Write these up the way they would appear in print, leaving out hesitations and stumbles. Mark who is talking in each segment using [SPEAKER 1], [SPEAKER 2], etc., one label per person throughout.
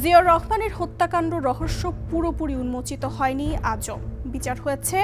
[SPEAKER 1] জিয়াউর রহমানের হত্যাকাণ্ড রহস্য পুরোপুরি উন্মোচিত হয়নি আজও। বিচার হয়েছে,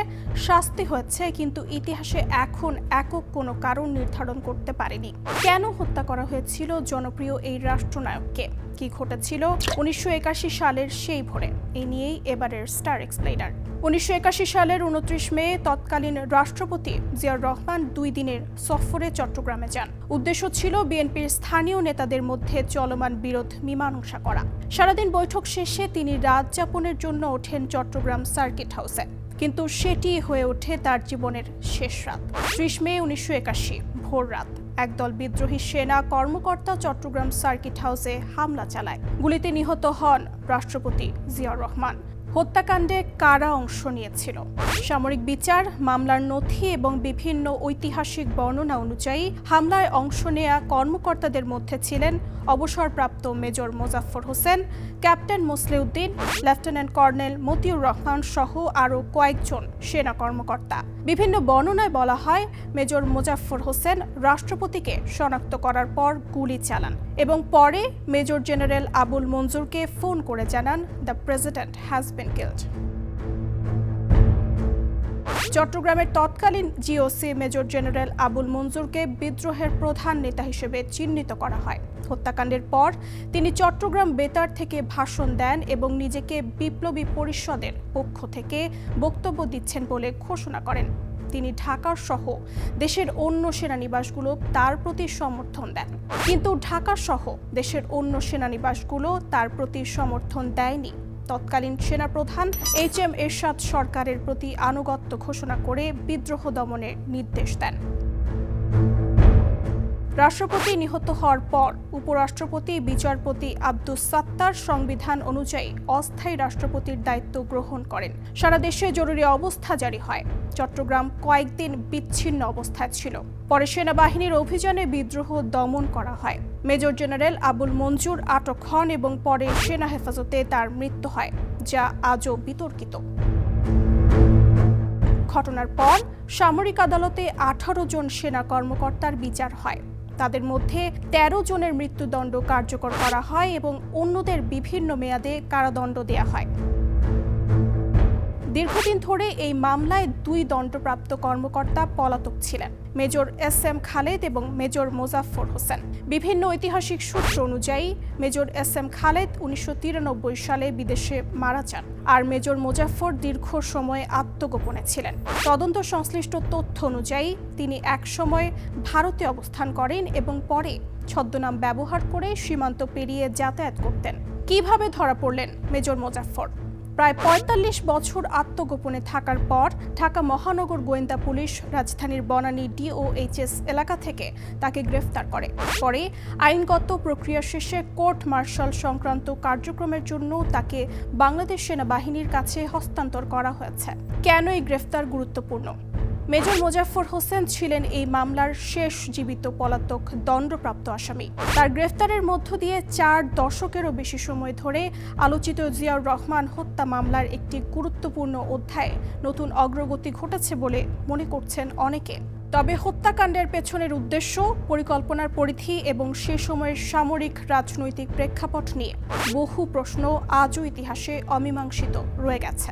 [SPEAKER 1] শাস্তি হয়েছে, কিন্তু ইতিহাসে এখন একক কোনো কারণ নির্ধারণ করতে পারেনি। কেন হত্যা করা হয়েছিল জনপ্রিয় এই রাষ্ট্রনায়ককে? কি ঘটেছিল 1981 সালের সেই ভোরে? এই নিয়েই এবারের স্টার এক্সপ্লেইনার। 1981 সালের 29 মে তৎকালীন রাষ্ট্রপতি জিয়াউর রহমান 2 দিনের সফরে চট্টগ্রামে যান। উদ্দেশ্য ছিল বিএনপির স্থানীয় নেতাদের মধ্যে চলমান বিরোধ মীমাংসা করা। সারাদিন বৈঠক শেষে তিনি রাত যাপনের জন্য ওঠেন চট্টগ্রাম সার্কিট হাউসে, কিন্তু সেটি হয়ে ওঠে তার জীবনের শেষ রাত। 30 মে 1981 ভোর রাত একদল বিদ্রোহী সেনা কর্মকর্তা চট্টগ্রাম সার্কিট হাউসে হামলা চালায়। গুলিতে নিহত হন রাষ্ট্রপতি জিয়াউর রহমান। হত্যাকাণ্ডে কারা অংশ নিয়েছিল? সামরিক বিচার, মামলার নথি এবং বিভিন্ন ঐতিহাসিক বর্ণনা অনুযায়ী হামলায় অংশ নেয়া কর্মকর্তাদের মধ্যে ছিলেন অবসরপ্রাপ্ত major Mozaffar Hossain, captain Mosleuddin, lieutenant colonel Motiur Rahman সহ আরও কয়েকজন সেনা কর্মকর্তা। বিভিন্ন বর্ণনায় বলা হয়, মেজর মোজাফফর হোসেন রাষ্ট্রপতিকে শনাক্ত করার পর গুলি চালান এবং পরে মেজর জেনারেল আবুল মঞ্জুরকে ফোন করে জানান, the president has been killed. চট্টগ্রামের তৎকালীন জিওসি মেজর জেনারেল আবুল মঞ্জুরকে বিদ্রোহের প্রধান নেতা হিসেবে চিহ্নিত করা হয়। হত্যাকাণ্ডের পর তিনি চট্টগ্রাম বেতার থেকে ভাষণ দেন এবং নিজেকে বিপ্লবী পরিষদের পক্ষ থেকে বক্তব্য দিচ্ছেন বলে ঘোষণা করেন। তিনি ঢাকা সহ দেশের অন্য সেনানিবাসগুলো তার প্রতি সমর্থন দেন, কিন্তু ঢাকা সহ দেশের অন্য সেনানিবাসগুলো তার প্রতি সমর্থন দেয়নি। তৎকালীন সেনাপ্রধান HM এরশাদ সরকারের প্রতি আনুগত্য ঘোষণা করে বিদ্রোহ দমনের নির্দেশ দেন। রাষ্ট্রপতি নিহত হওয়ার পর উপরাষ্ট্রপতি বিচারপতি আব্দুস সাত্তার সংবিধান অনুযায়ী অস্থায়ী রাষ্ট্রপতির দায়িত্ব গ্রহণ করেন। সারা দেশে জরুরি অবস্থা জারি হয়। চট্টগ্রাম কয়েকদিন বিচ্ছিন্ন অবস্থায় ছিল। পরে সেনাবাহিনীর অভিযানে বিদ্রোহ দমন করা হয়। মেজর জেনারেল আবুল মঞ্জুর আটক হন এবং পরে সেনা হেফাজতে তার মৃত্যু হয়, যা আজও বিতর্কিত। ঘটনার পর সামরিক আদালতে 18 জন সেনা কর্মকর্তার বিচার হয়। তাদের মধ্যে 13 জনের মৃত্যুদণ্ড কার্যকর করা হয় এবং অন্যদের বিভিন্ন মেয়াদে কারাদণ্ড দেয়া হয়। দীর্ঘদিন ধরে এই মামলায় 2 দণ্ডপ্রাপ্ত কর্মকর্তা পলাতক ছিলেন, মেজর SM খালেদ এবং মেজর মোজাফফর হোসেন। বিভিন্ন ঐতিহাসিক সূত্র অনুযায়ী মেজর SM খালেদ 1993 সালে বিদেশে মারা যান, আর মেজর মোজাফফর দীর্ঘ সময় আত্মগোপনে ছিলেন। তদন্ত সংশ্লিষ্ট তথ্য অনুযায়ী তিনি একসময় ভারতে অবস্থান করেন এবং পরে ছদ্মনাম ব্যবহার করে সীমান্ত পেরিয়ে যাতায়াত করতেন। কিভাবে ধরা পড়লেন মেজর মোজাফফর? প্রায় 45 বছর আত্মগোপনে থাকার পর ঢাকা মহানগর গোয়েন্দা পুলিশ রাজধানীর বনানী DOHS এলাকা থেকে তাকে গ্রেফতার করে। পরে আইনগত প্রক্রিয়া শেষে কোর্ট মার্শাল সংক্রান্ত কার্যক্রমের জন্য তাকে বাংলাদেশ সেনাবাহিনীর কাছে হস্তান্তর করা হয়েছে। কেন এই গ্রেফতার গুরুত্বপূর্ণ? মেজর মোজাফফর হোসেন ছিলেন এই মামলার শেষ জীবিত পলাতক দণ্ডপ্রাপ্ত আসামি। তার গ্রেফতারের মধ্য দিয়ে 4 দশকেরও বেশি সময় ধরে আলোচিত জিয়াউর রহমান হত্যা মামলার একটি গুরুত্বপূর্ণ অধ্যায়ে নতুন অগ্রগতি ঘটেছে বলে মনে করছেন অনেকে। তবে হত্যাকাণ্ডের পেছনের উদ্দেশ্য, পরিকল্পনার পরিধি এবং সে সময়ের সামরিক রাজনৈতিক প্রেক্ষাপট নিয়ে বহু প্রশ্ন আজও ইতিহাসে অমীমাংসিত রয়ে গেছে।